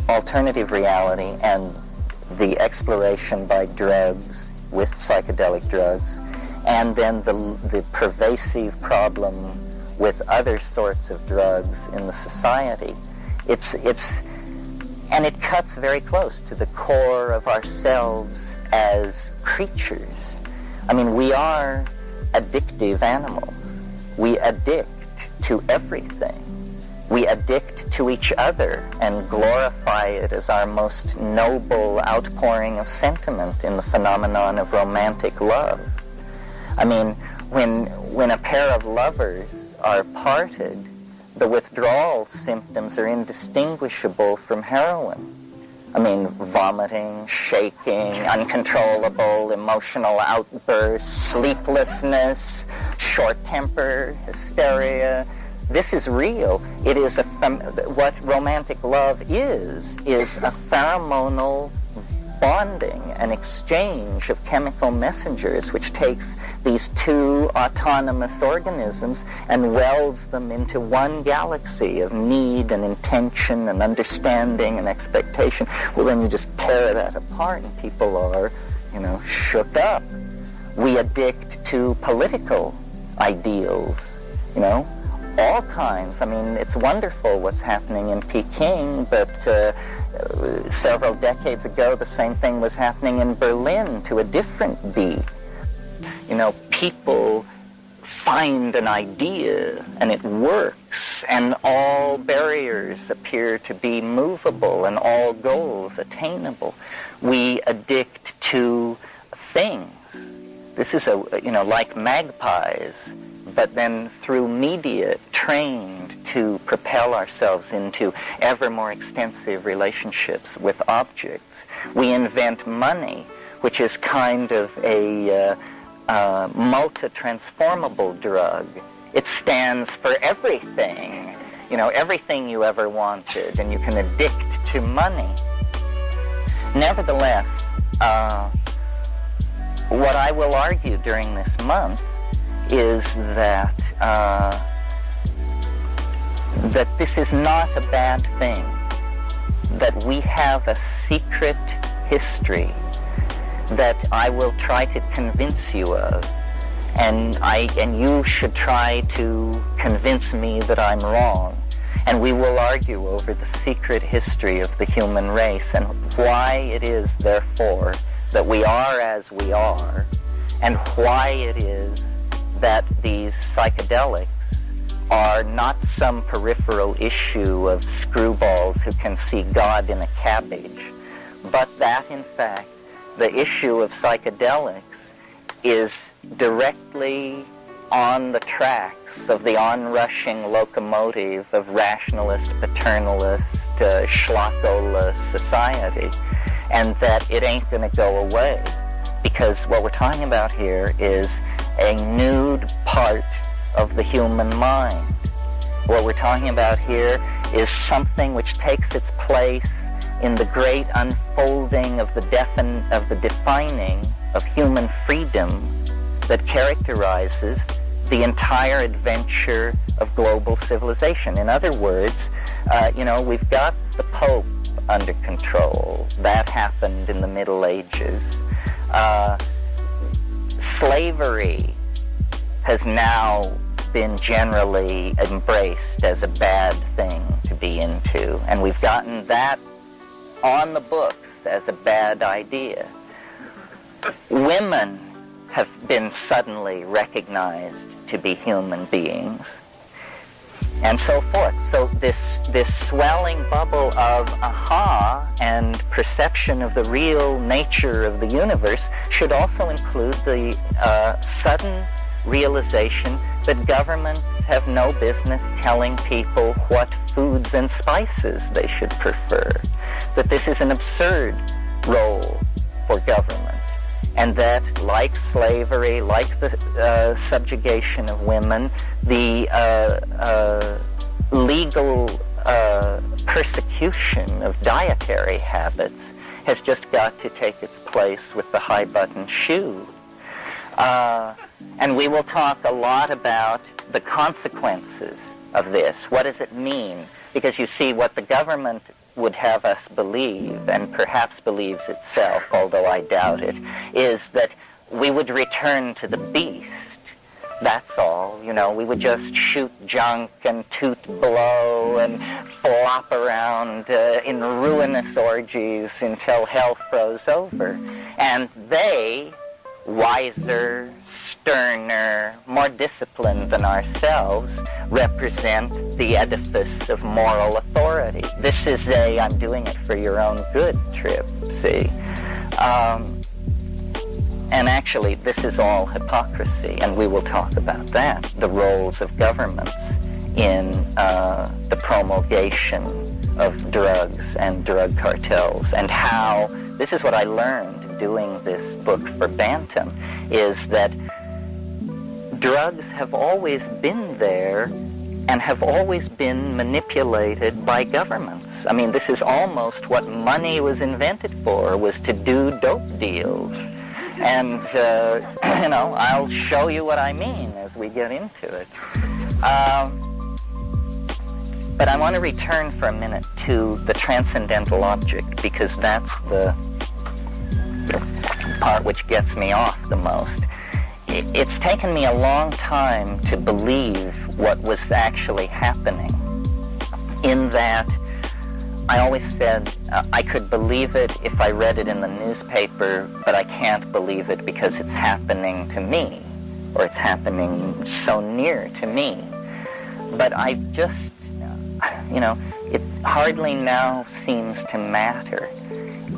alternative reality and the exploration by drugs with psychedelic drugs, and then the pervasive problem with other sorts of drugs in the society, and it cuts very close to the core of ourselves as creatures. I mean, we are addictive animals. We addict to everything. We addict to each other and glorify it as our most noble outpouring of sentiment in the phenomenon of romantic love. I mean, when a pair of lovers are parted, the withdrawal symptoms are indistinguishable from heroin. I mean, vomiting, shaking, uncontrollable emotional outbursts, sleeplessness, short temper, hysteria. This is real. It is what romantic love is a pheromonal bonding, an exchange of chemical messengers which takes these two autonomous organisms and welds them into one galaxy of need and intention and understanding and expectation. Well, then you just tear that apart and people are, shook up. We addict to political ideals, all kinds. I mean, it's wonderful what's happening in Peking, but several decades ago, the same thing was happening in Berlin to a different beat. You know, people find an idea and it works, and all barriers appear to be movable and all goals attainable. We addict to things. This is like magpies, but then through media trained to propel ourselves into ever more extensive relationships with objects. We invent money, which is kind of a multi-transformable drug. It stands for everything, everything you ever wanted, and you can addict to money. Nevertheless, what I will argue during this month is that that this is not a bad thing, that we have a secret history that I will try to convince you of, and you should try to convince me that I'm wrong, and we will argue over the secret history of the human race and why it is, therefore, that we are as we are, and why it is that these psychedelics are not some peripheral issue of screwballs who can see God in a cabbage, but that, in fact, the issue of psychedelics is directly on the tracks of the onrushing locomotive of rationalist, paternalist, schlockoless society, and that it ain't going to go away, because what we're talking about here is a nude part of the human mind. What we're talking about here is something which takes its place in the great unfolding of the defining of human freedom that characterizes the entire adventure of global civilization. In other words, we've got the Pope under control. That happened in the Middle Ages. Slavery has now been generally embraced as a bad thing to be into, and we've gotten that on the books as a bad idea. Women have been suddenly recognized to be human beings, and so forth. So this swelling bubble of aha and perception of the real nature of the universe should also include the sudden realization that governments have no business telling people what foods and spices they should prefer, that this is an absurd role for government, and that, like slavery, like the subjugation of women, the legal persecution of dietary habits has just got to take its place with the high-button shoe. And we will talk a lot about the consequences of this. What does it mean? Because you see, what the government would have us believe, and perhaps believes itself, although I doubt it, is that we would return to the beast. That's all. We would just shoot junk and toot blow and flop around in ruinous orgies until hell froze over. And they, wiser, sterner, more disciplined than ourselves, represent the edifice of moral authority. This is a I'm doing it for your own good trip, see? And actually, this is all hypocrisy, and we will talk about that, the roles of governments in the promulgation of drugs and drug cartels, and how, this is what I learned doing this book for Bantam, is that drugs have always been there and have always been manipulated by governments. I mean, this is almost what money was invented for, was to do dope deals. And, I'll show you what I mean as we get into it. But I want to return for a minute to the transcendental object, because that's the part which gets me off the most. it's taken me a long time to believe what was actually happening, in that I always said I could believe it if I read it in the newspaper, but I can't believe it because it's happening to me, or it's happening so near to me. But I just, it hardly now seems to matter.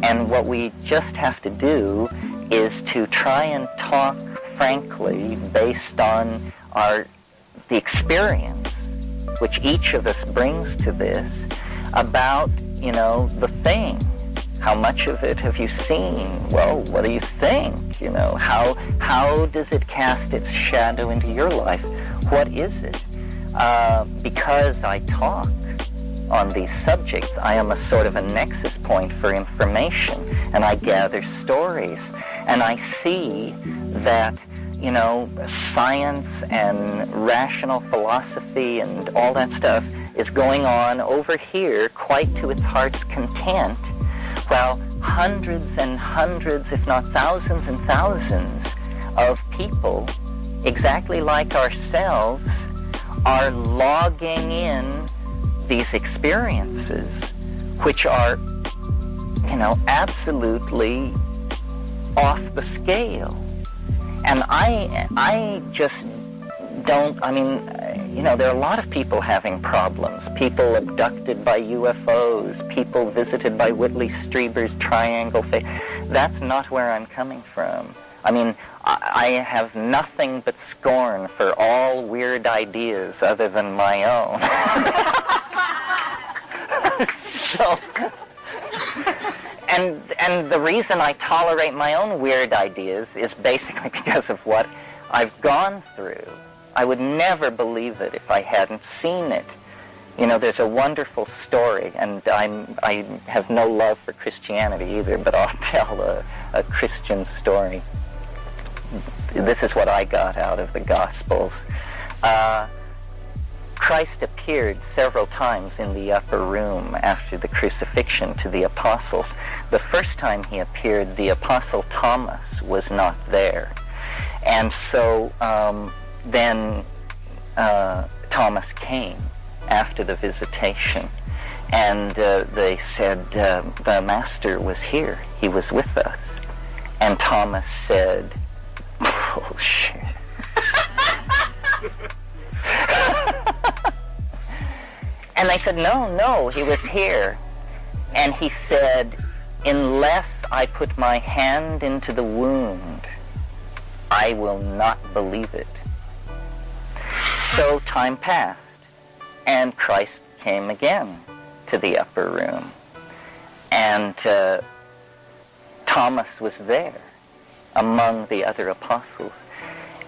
And what we just have to do is to try and talk frankly based on the experience which each of us brings to this about, the thing. How much of it have you seen? Well, what do you think? How does it cast its shadow into your life? What is it? Because I talk on these subjects, I am a sort of a nexus point for information, and I gather stories, and I see that, science and rational philosophy and all that stuff is going on over here quite to its heart's content, while hundreds and hundreds, if not thousands and thousands of people, exactly like ourselves, are logging in these experiences, which are, absolutely off the scale. And I just don't, there are a lot of people having problems. People abducted by UFOs, people visited by Whitley Strieber's triangle face. That's not where I'm coming from. I have nothing but scorn for all weird ideas other than my own. And the reason I tolerate my own weird ideas is basically because of what I've gone through. I would never believe it if I hadn't seen it. There's a wonderful story, and I have no love for Christianity either, but I'll tell a Christian story. This is what I got out of the Gospels. Christ appeared several times in the upper room after the crucifixion to the apostles. The first time he appeared, the apostle Thomas was not there. And so then Thomas came after the visitation, and they said, the Master was here. He was with us. And Thomas said, bullshit. And they said, no, he was here. And he said, unless I put my hand into the wound, I will not believe it. So time passed, and Christ came again to the upper room. And Thomas was there among the other apostles.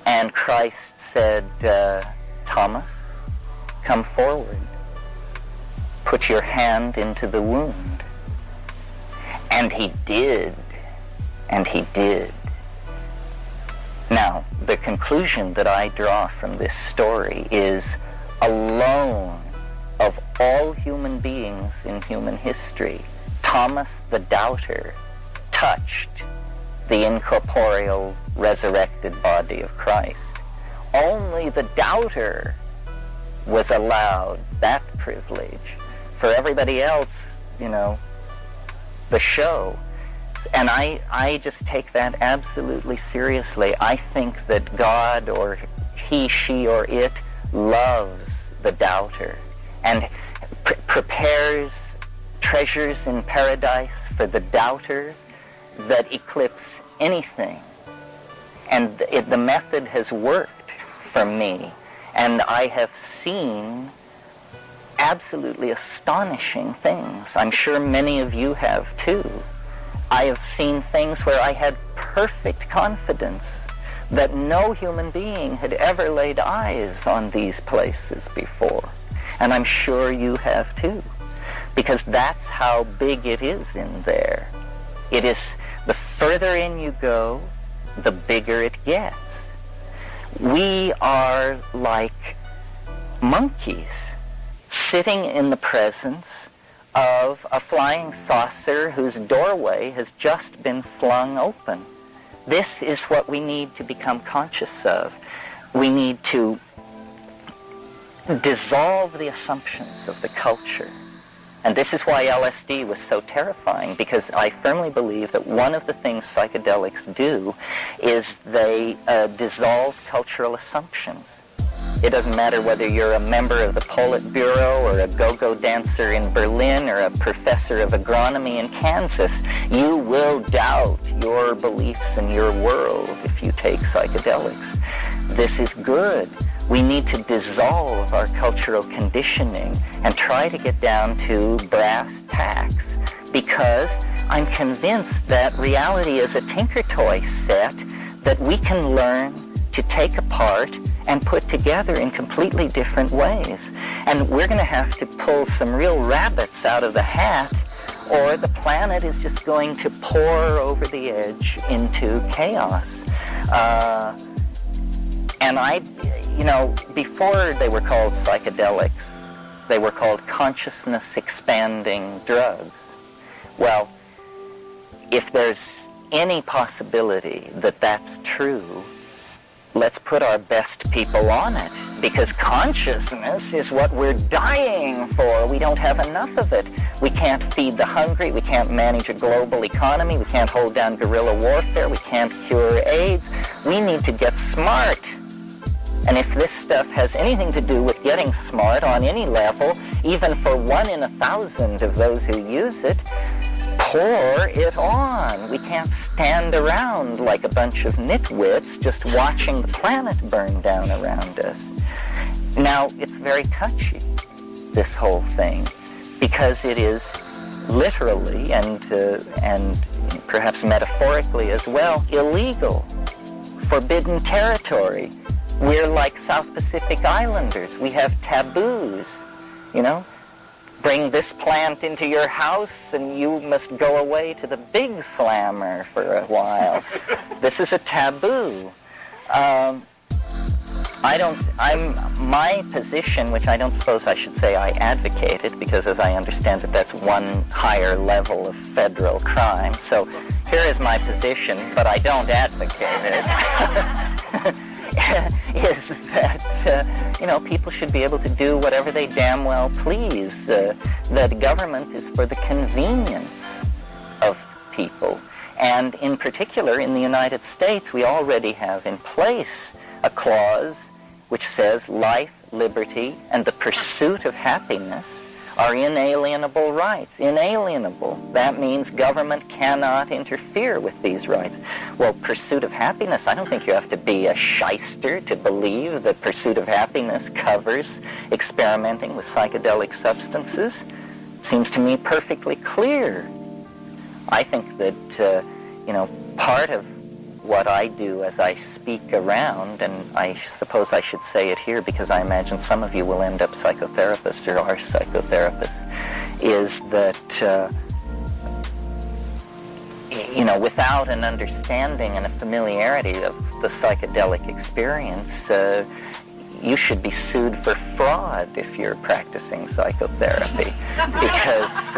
And Christ said, Thomas, come forward. Put your hand into the wound. And he did. And he did. Now, the conclusion that I draw from this story is, alone of all human beings in human history, Thomas the doubter touched the incorporeal, resurrected body of Christ. Only the doubter was allowed that privilege. For everybody else, the show. And I just take that absolutely seriously. I think that God, or he, she, or it, loves the doubter and prepares treasures in paradise for the doubter that eclipse anything. And the method has worked for me. And I have seen absolutely astonishing things. I'm sure many of you have too. I have seen things where I had perfect confidence that no human being had ever laid eyes on these places before. And I'm sure you have too, because that's how big it is in there. It is, the further in you go, the bigger it gets. We are like monkeys sitting in the presence of a flying saucer whose doorway has just been flung open. This is what we need to become conscious of. We need to dissolve the assumptions of the culture. And this is why LSD was so terrifying, because I firmly believe that one of the things psychedelics do is they dissolve cultural assumptions. It doesn't matter whether you're a member of the Politburo or a go-go dancer in Berlin or a professor of agronomy in Kansas. You will doubt your beliefs and your world if you take psychedelics. This is good. We need to dissolve our cultural conditioning and try to get down to brass tacks, because I'm convinced that reality is a tinker toy set that we can learn to take apart and put together in completely different ways. And we're going to have to pull some real rabbits out of the hat, or the planet is just going to pour over the edge into chaos. Before they were called psychedelics, they were called consciousness-expanding drugs. Well, if there's any possibility that that's true, let's put our best people on it, because consciousness is what we're dying for. We don't have enough of it. We can't feed the hungry. We can't manage a global economy. We can't hold down guerrilla warfare. We can't cure AIDS. We need to get smart. And if this stuff has anything to do with getting smart on any level, even for 1 in 1,000 of those who use it, pour it on. We can't stand around like a bunch of nitwits just watching the planet burn down around us. Now, it's very touchy, this whole thing, because it is literally and perhaps metaphorically as well illegal, forbidden territory. We're like South Pacific Islanders. We have taboos, Bring this plant into your house and you must go away to the big slammer for a while. This is a taboo. My position, which I don't suppose I should say I advocated, because as I understand it, that's one higher level of federal crime. So here is my position, but I don't advocate it. Is that, people should be able to do whatever they damn well please. That government is for the convenience of people. And in particular, in the United States, we already have in place a clause which says life, liberty, and the pursuit of happiness are inalienable rights. Inalienable. That means government cannot interfere with these rights. Well, pursuit of happiness, I don't think you have to be a shyster to believe that pursuit of happiness covers experimenting with psychedelic substances. Seems to me perfectly clear. I think that, part of what I do as I speak around, and I suppose I should say it here because I imagine some of you will end up psychotherapists or are psychotherapists, is that, without an understanding and a familiarity of the psychedelic experience, you should be sued for fraud if you're practicing psychotherapy, because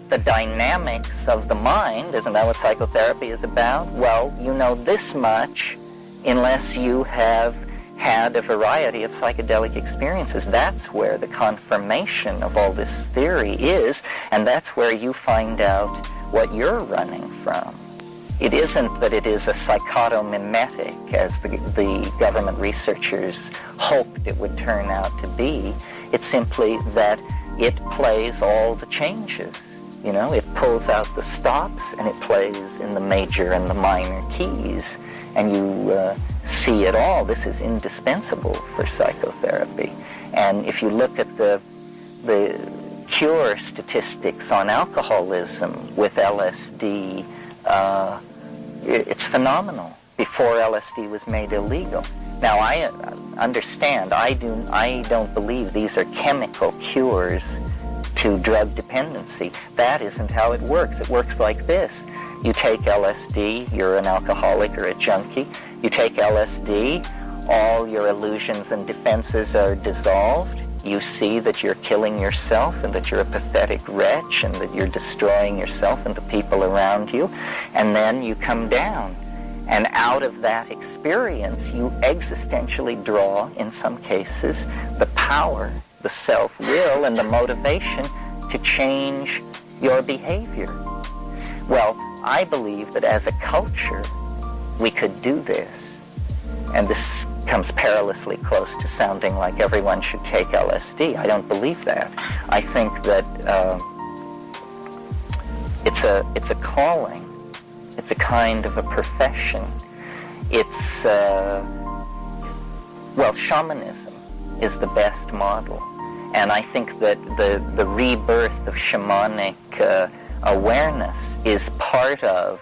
the dynamics of the mind, isn't that what psychotherapy is about? Well, you know this much unless you have had a variety of psychedelic experiences. That's where the confirmation of all this theory is, and that's where you find out what you're running from. It isn't that it is a psychotomimetic, as the government researchers hoped it would turn out to be. It's simply that it plays all the changes. It pulls out the stops and it plays in the major and the minor keys, and you see it all. This is indispensable for psychotherapy. And if you look at the cure statistics on alcoholism with LSD, it's phenomenal before LSD was made illegal. Now, I understand, I don't believe these are chemical cures to drug dependency. That isn't how it works. It works like this. You take LSD, you're an alcoholic or a junkie. You take LSD, all your illusions and defenses are dissolved. You see that you're killing yourself and that you're a pathetic wretch and that you're destroying yourself and the people around you. And then you come down. And out of that experience, you existentially draw, in some cases, the power, the self-will, and the motivation to change your behavior. Well, I believe that as a culture, we could do this. And this comes perilously close to sounding like everyone should take LSD. I don't believe that. I think that it's a calling. It's a kind of a profession. It's, well, shamanism is the best model. And I think that the rebirth of shamanic awareness is part of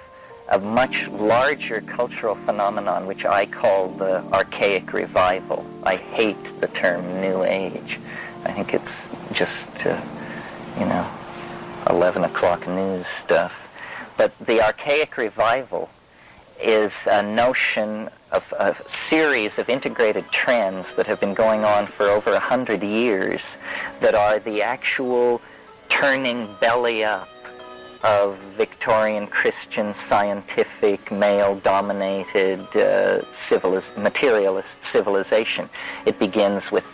a much larger cultural phenomenon which I call the archaic revival. I hate the term New Age. I think it's just, 11 o'clock news stuff. But the archaic revival is a notion of a series of integrated trends that have been going on for over 100 years that are the actual turning belly up of Victorian Christian scientific male-dominated materialist civilization. It begins with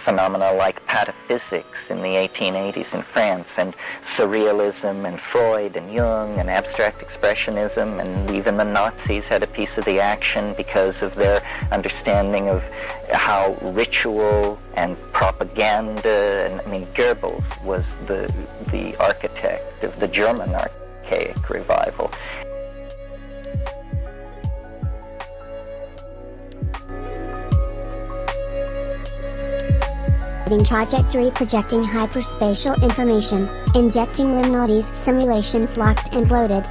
phenomena like pataphysics in the 1880s in France, and surrealism, and Freud, and Jung, and abstract expressionism, and even the Nazis had a piece of the action because of their understanding of how ritual and propaganda, and I mean, Goebbels was the architect of the German archaic revival. Trajectory projecting hyperspatial information, injecting Illuminati's simulations locked and loaded.